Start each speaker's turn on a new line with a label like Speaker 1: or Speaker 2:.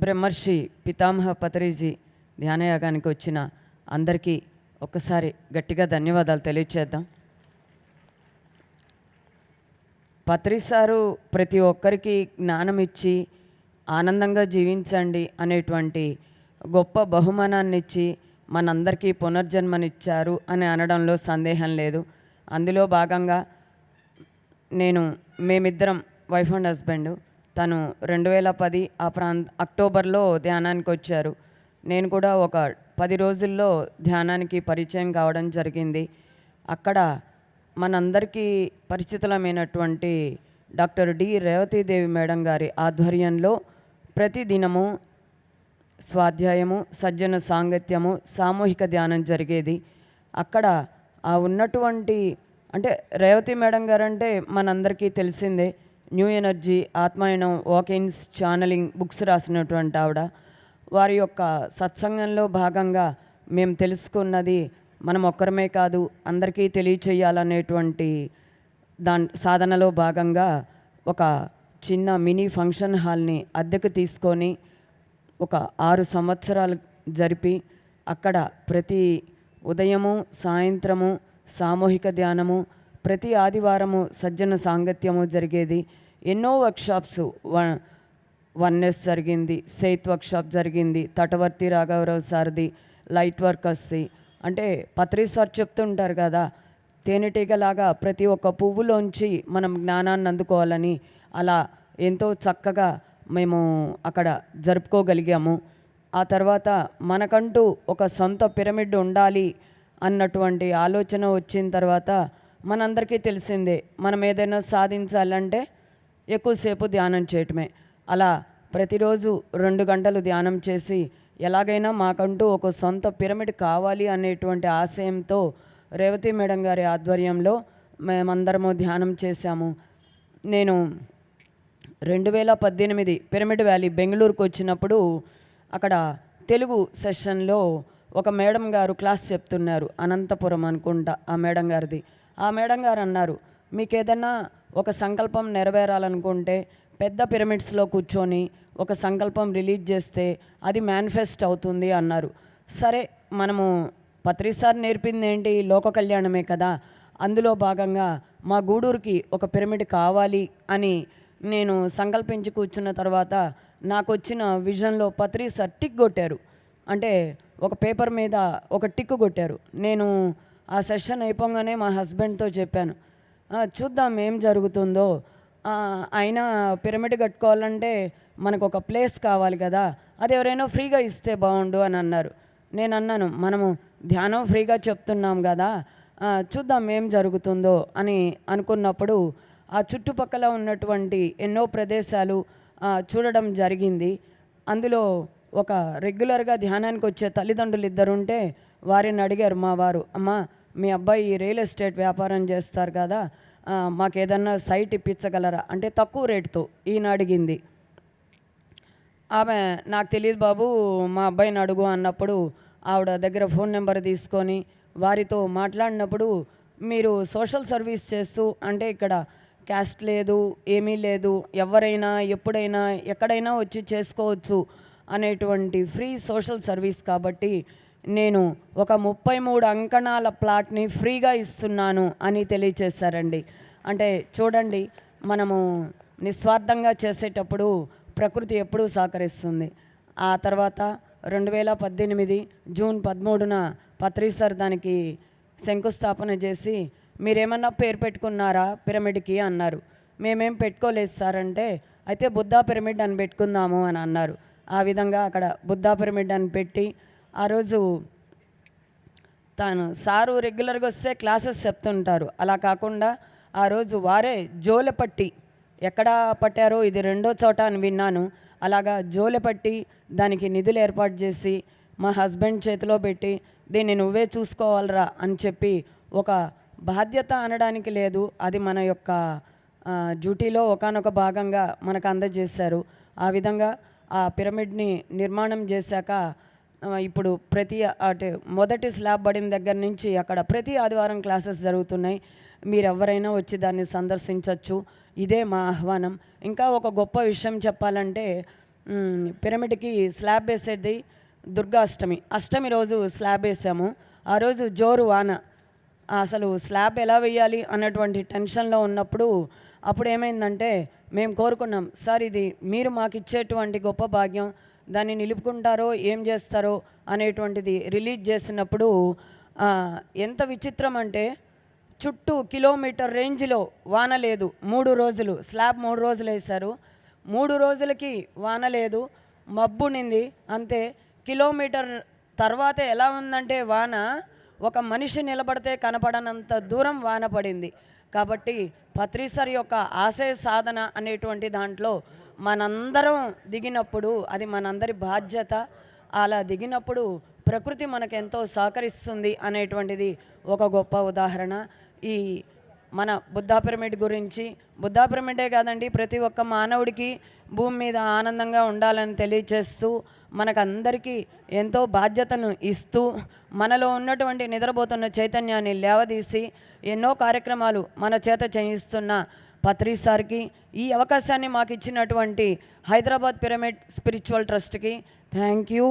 Speaker 1: బ్రహ్మర్షి పితామహ పత్రిజీ ధ్యానయాగానికి వచ్చిన అందరికీ ఒక్కసారి గట్టిగా ధన్యవాదాలు తెలియచేద్దాం. పత్రి సారు ప్రతి ఒక్కరికి జ్ఞానం ఇచ్చి ఆనందంగా జీవించండి అనేటువంటి గొప్ప బహుమానాన్ని ఇచ్చి మనందరికీ పునర్జన్మనిచ్చారు అని అనడంలో సందేహం లేదు. అందులో భాగంగా మేమిద్దరం వైఫ్ అండ్ హస్బెండ్. తను 2010 అక్టోబర్లో ధ్యానానికి వచ్చారు. నేను కూడా ఒక 10 రోజుల్లో ధ్యానానికి పరిచయం కావడం జరిగింది. అక్కడ మనందరికీ పరిచితులమైనటువంటి డాక్టర్ డి రేవతీదేవి మేడం గారి ఆధ్వర్యంలో ప్రతిదినము స్వాధ్యాయము, సజ్జన సాంగత్యము, సామూహిక ధ్యానం జరిగేది. అక్కడ ఉన్నటువంటి అంటే రేవతి మేడం గారు అంటే మనందరికీ తెలిసిందే. న్యూ ఎనర్జీ, ఆత్మాయణం, వాకిన్స్, ఛానలింగ్ బుక్స్ రాసినటువంటి ఆవిడ. వారి యొక్క సత్సంగంలో భాగంగా మేము తెలుసుకున్నది మనం ఒక్కరమే కాదు అందరికీ తెలియచేయాలనేటువంటి సాధనలో భాగంగా ఒక చిన్న మినీ ఫంక్షన్ హాల్ని అద్దెకు తీసుకొని ఒక 6 సంవత్సరాలు జరిపి అక్కడ ప్రతి ఉదయము, సాయంత్రము సామూహిక ధ్యానము, ప్రతి ఆదివారము సజ్జన సాంగత్యము జరిగేది. ఎన్నో వర్క్షాప్స్, వన్నెస్ జరిగింది, సెయిత్ వర్క్షాప్ జరిగింది, తటవర్తి రాఘవరావు సార్ది, లైట్ వర్కర్స్ది. అంటే పత్రి సార్ చెప్తుంటారు కదా, తేనెటీగలాగా ప్రతి ఒక్క పువ్వులోంచి మనం జ్ఞానాన్ని అందుకోవాలని. అలా ఎంతో చక్కగా మేము అక్కడ జరుపుకోగలిగాము. ఆ తర్వాత మనకంటూ ఒక సొంత పిరమిడ్ ఉండాలి అన్నటువంటి ఆలోచన వచ్చిన తర్వాత మనందరికీ తెలిసిందే, మనం ఏదైనా సాధించాలంటే ఎక్కువసేపు ధ్యానం చేయటమే. అలా ప్రతిరోజు 2 గంటలు ధ్యానం చేసి ఎలాగైనా మాకంటూ ఒక సొంత పిరమిడ్ కావాలి అనేటువంటి ఆశయంతో రేవతి మేడం గారి ఆధ్వర్యంలో మేమందరము ధ్యానం చేశాము. నేను 2018 పిరమిడ్ వ్యాలీ బెంగళూరుకు వచ్చినప్పుడు అక్కడ తెలుగు సెషన్లో ఒక మేడం గారు క్లాస్ చెప్తున్నారు. అనంతపురం అనుకుంటా ఆ మేడం గారిది. ఆ మేడం గారు అన్నారు, మీకు ఏదన్నా ఒక సంకల్పం నెరవేరాలనుకుంటే పెద్ద పిరమిడ్స్లో కూర్చొని ఒక సంకల్పం రిలీజ్ చేస్తే అది మేనిఫెస్ట్ అవుతుంది అన్నారు. సరే, మనము పత్రి సార్ నేర్పింది ఏంటి, లోక కళ్యాణమే కదా. అందులో భాగంగా మా గూడూరుకి ఒక పిరమిడ్ కావాలి అని నేను సంకల్పించి కూర్చున్న తర్వాత నాకు వచ్చిన విజన్లో పత్రి సార్ టిక్ కొట్టారు. అంటే ఒక పేపర్ మీద ఒక టిక్ కొట్టారు. నేను ఆ సెషన్ అయిపోగానే మా హస్బెండ్తో చెప్పాను, చూద్దాం ఏం జరుగుతుందో. అయినా పిరమిడ్ కట్టుకోవాలంటే మనకు ఒక ప్లేస్ కావాలి కదా, అది ఎవరైనా ఫ్రీగా ఇస్తే బాగుండు అని అన్నారు. నేను అన్నాను, మనము ధ్యానం ఫ్రీగా చెప్తున్నాం కదా, చూద్దాం ఏం జరుగుతుందో అని అనుకున్నప్పుడు ఆ చుట్టుపక్కల ఉన్నటువంటి ఎన్నో ప్రదేశాలు చూడడం జరిగింది. అందులో ఒక రెగ్యులర్గా ధ్యానానికి వచ్చే తల్లిదండ్రులు 2 ఉంటే వారిని అడిగారు మా వారు, అమ్మా మీ అబ్బాయి రియల్ ఎస్టేట్ వ్యాపారం చేస్తారు కదా, మాకు ఏదన్నా సైట్ ఇప్పించగలరా అంటే తక్కువ రేటుతో ఈయన అడిగింది. ఆమె నాకు తెలియదు బాబు, మా అబ్బాయిని అడుగు అన్నప్పుడు ఆవిడ దగ్గర ఫోన్ నెంబర్ తీసుకొని వారితో మాట్లాడినప్పుడు, మీరు సోషల్ సర్వీస్ చేస్తూ అంటే ఇక్కడ క్యాస్ట్ లేదు, ఏమీ లేదు, ఎవరైనా ఎప్పుడైనా ఎక్కడైనా వచ్చి చేసుకోవచ్చు అనేటువంటి ఫ్రీ సోషల్ సర్వీస్ కాబట్టి నేను ఒక 33 అంకణాల ప్లాట్ని ఫ్రీగా ఇస్తున్నాను అని తెలియచేశారండి. అంటే చూడండి, మనము నిస్వార్థంగా చేసేటప్పుడు ప్రకృతి ఎప్పుడూ సహకరిస్తుంది. ఆ తర్వాత 2018 జూన్ 13న పత్రి సార్ దానికి శంకుస్థాపన చేసి, మీరేమన్నా పేరు పెట్టుకున్నారా పిరమిడ్కి అన్నారు. మేమేం పెట్టుకోలేదు సార్ అంటే, అయితే బుద్ధా పిరమిడ్ అని పెట్టుకుందాము అని అన్నారు. ఆ విధంగా అక్కడ బుద్ధా పిరమిడ్ అని పెట్టి, ఆ రోజు తాను సారు రెగ్యులర్గా వస్తే క్లాసెస్ చెప్తుంటారు. అలా కాకుండా ఆ రోజు వారే జోలెపట్టి, ఎక్కడ పట్టారో ఇది 2వ చోట అని విన్నాను, అలాగా జోలెపట్టి దానికి నిధులు ఏర్పాటు చేసి మా హస్బెండ్ చేతిలో పెట్టి, దీన్ని నువ్వే చూసుకోవాలరా అని చెప్పి, ఒక బాధ్యత అనడానికి లేదు, అది మన యొక్క డ్యూటీలో ఒకానొక భాగంగా మనకు అందజేశారు. ఆ విధంగా ఆ పిరమిడ్ని నిర్మాణం చేశాక ఇప్పుడు మొదటి స్లాబ్ పడిన దగ్గర నుంచి అక్కడ ప్రతి ఆదివారం క్లాసెస్ జరుగుతున్నాయి. మీరు ఎవరైనా వచ్చి దాన్ని సందర్శించవచ్చు. ఇదే మా ఆహ్వానం. ఇంకా ఒక గొప్ప విషయం చెప్పాలంటే, పిరమిడ్కి స్లాబ్ వేసేది దుర్గాష్టమి, అష్టమి రోజు స్లాబ్ వేసాము. ఆ రోజు జోరు వాన, అసలు స్లాబ్ ఎలా వేయాలి అన్నటువంటి టెన్షన్లో ఉన్నప్పుడు అప్పుడు ఏమైందంటే మేము కోరుకున్నాం, సార్ ఇది మీరు మాకు ఇచ్చేటువంటి గొప్ప భాగ్యం, దాన్ని నిలుపుకుంటారో ఏం చేస్తారో అనేటువంటిది రిలీజ్ చేసినప్పుడు ఎంత విచిత్రం అంటే చుట్టూ కిలోమీటర్ రేంజ్లో వాన లేదు. 3 రోజులు స్లాబ్ 3 రోజులు వేశారు. 3 రోజులకి వాన లేదు, మబ్బునింది అంతే. కిలోమీటర్ తర్వాత ఎలా ఉందంటే వాన ఒక మనిషి నిలబడితే కనపడనంత దూరం వాన పడింది. కాబట్టి పత్రిసార్ యొక్క ఆశయ సాధన అనేటువంటి దాంట్లో మనందరం దిగినప్పుడు అది మనందరి బాధ్యత. అలా దిగినప్పుడు ప్రకృతి మనకెంతో సహకరిస్తుంది అనేటువంటిది ఒక గొప్ప ఉదాహరణ. ఈ మన బుద్ధా పిరమిడ్ గురించి, బుద్ధా పిరమిడే కాదండి, ప్రతి ఒక్క మానవుడికి భూమి మీద ఆనందంగా ఉండాలని తెలియచేస్తూ మనకందరికీ ఎంతో బాధ్యతను ఇస్తూ మనలో ఉన్నటువంటి నిద్రపోతున్న చైతన్యాన్ని లేవదీసి ఎన్నో కార్యక్రమాలు మన చేత చేయిస్తున్న పత్రిసార్కి, ఈ అవకాశాన్ని మాకు ఇచ్చినటువంటి హైదరాబాద్ పిరమిడ్ స్పిరిచువల్ ట్రస్ట్కి థ్యాంక్ యూ.